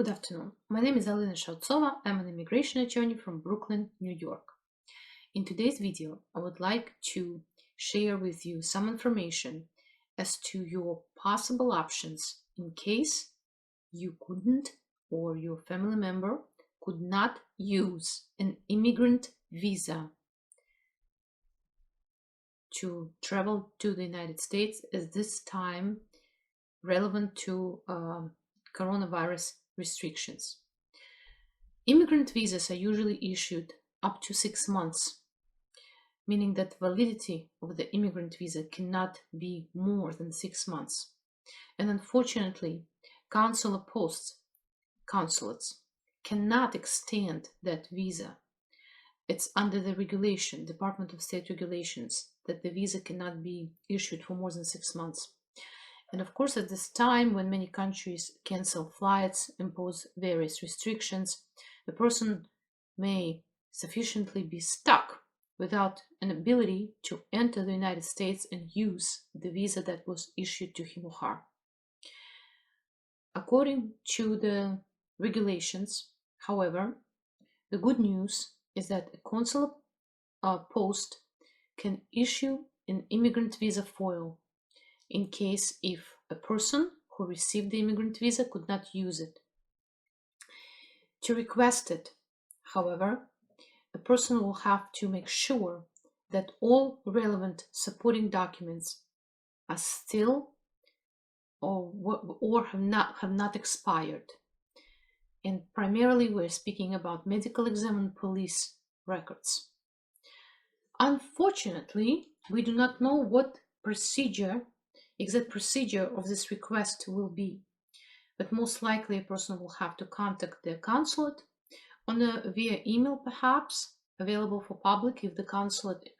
Good afternoon. My name is Alena Shautsova. I'm an immigration attorney from Brooklyn, New York. In today's video, I would like to share with you some information as to your possible options in case you couldn't or your family member could not use an immigrant visa to travel to the United States, as this time relevant to coronavirus restrictions. Immigrant visas are usually issued up to 6 months, meaning that validity of the immigrant visa cannot be more than 6 months. And unfortunately, consular posts, consulates, cannot extend that visa. It's under the regulation, Department of State regulations, that the visa cannot be issued for more than 6 months. And of course, at this time, when many countries cancel flights, impose various restrictions, the person may sufficiently be stuck without an ability to enter the United States and use the visa that was issued to him or her. According to the regulations, however, the good news is that a consular post can issue an immigrant visa foil in case if a person who received the immigrant visa could not use it. To request it, however, a person will have to make sure that all relevant supporting documents are still or have not expired. And primarily we're speaking about medical exam and police records. Unfortunately, we do not know what exact procedure of this request will be, but most likely a person will have to contact the consulate via email, perhaps available for public if the consulate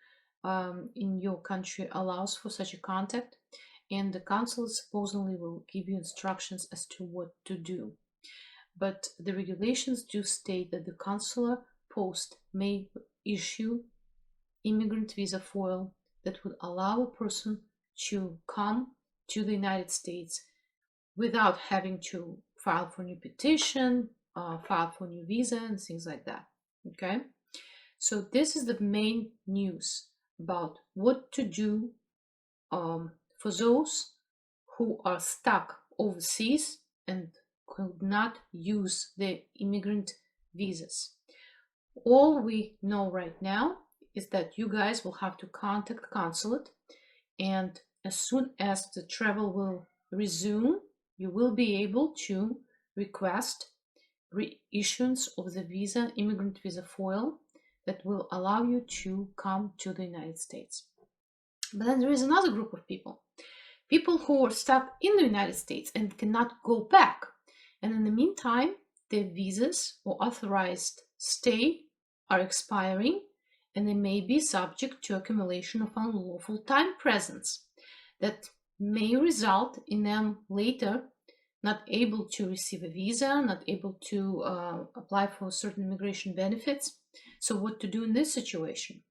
in your country allows for such a contact, and the consulate supposedly will give you instructions as to what to do. But the regulations do state that the consular post may issue immigrant visa foil that would allow a person to come to the United States without having to file for new petition, file for new visa, and things like that. Okay, so this is the main news about what to do for those who are stuck overseas and could not use the immigrant visas. All we know right now is that you guys will have to contact consulate, and as soon as the travel will resume, you will be able to request reissuance of the visa, immigrant visa foil, that will allow you to come to the United States. But then there is another group of people who are stuck in the United States and cannot go back. And in the meantime, their visas or authorized stay are expiring, and they may be subject to accumulation of unlawful time presence that may result in them later not able to receive a visa, not able to apply for certain immigration benefits. So what to do in this situation?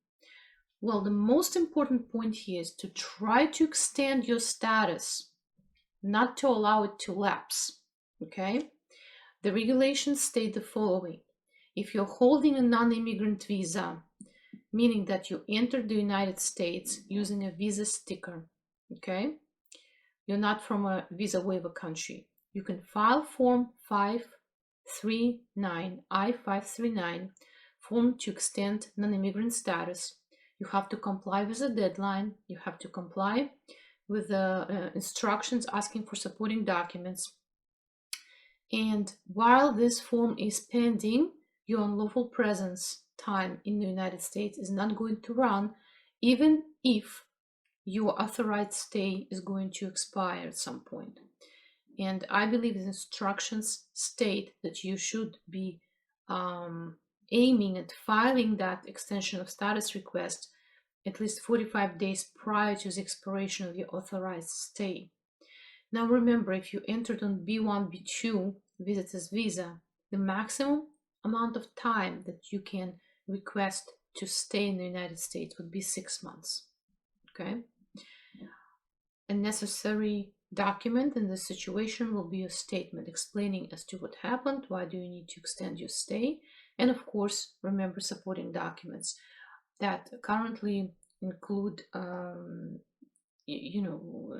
Well, the most important point here is to try to extend your status, not to allow it to lapse. Okay? The regulations state the following. If you're holding a non-immigrant visa, meaning that you entered the United States using a visa sticker, okay? You're not from a visa waiver country. You can file Form 539, I-539, form to extend non-immigrant status. You have to comply with the deadline. You have to comply with the instructions asking for supporting documents. And while this form is pending, your unlawful presence time in the United States is not going to run, even if your authorized stay is going to expire at some point. And I believe the instructions state that you should be aiming at filing that extension of status request at least 45 days prior to the expiration of your authorized stay. Now remember, if you entered on B1, B2 visitor's visa, the maximum amount of time that you can request to stay in the United States would be 6 months. Okay? A necessary document in this situation will be a statement explaining as to what happened, why do you need to extend your stay, and of course, remember supporting documents that currently include,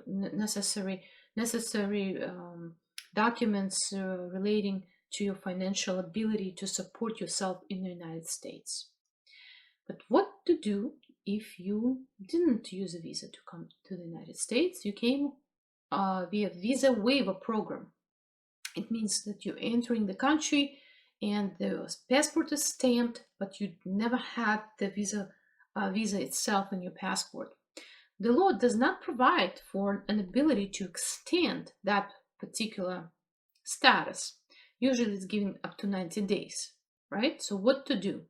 necessary documents relating to your financial ability to support yourself in the United States. But what to do if you didn't use a visa to come to the United States? You came via VISA WAVIER program. It means that you're entering the country and the passport is stamped, but you never had the visa itself in your passport. The law does not provide for an ability to extend that particular status. Usually it's given up to 90 days, right? So what to do?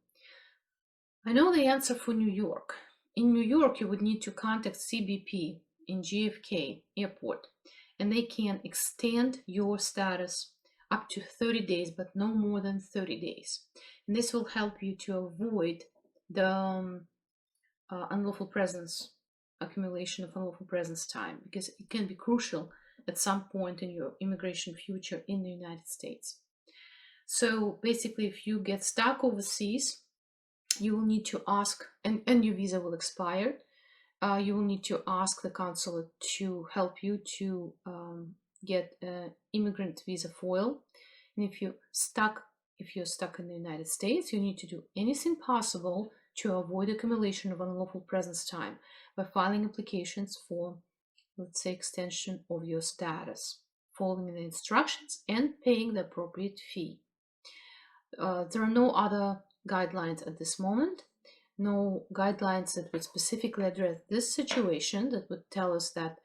I know the answer for New York. In New York, you would need to contact CBP in JFK airport, and they can extend your status up to 30 days, but no more than 30 days. And this will help you to avoid the unlawful presence, accumulation of unlawful presence time, because it can be crucial at some point in your immigration future in the United States. So basically, if you get stuck overseas, you will need to ask, and your visa will expire, you will need to ask the consulate to help you to get an immigrant visa foil. And if you're stuck in the United States, you need to do anything possible to avoid accumulation of unlawful presence time by filing applications for, let's say, extension of your status, following the instructions and paying the appropriate fee. There are no other guidelines at this moment, no guidelines that would specifically address this situation, that would tell us that,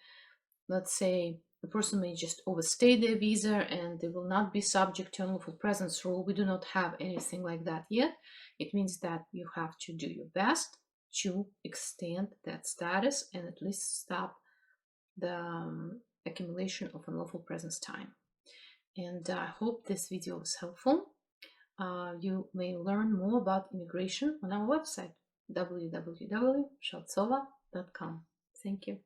let's say, the person may just overstay their visa and they will not be subject to unlawful presence rule. We do not have anything like that yet. It means that you have to do your best to extend that status and at least stop the accumulation of unlawful presence time. And I hope this video was helpful. You may learn more about immigration on our website, www.shautsova.com. Thank you.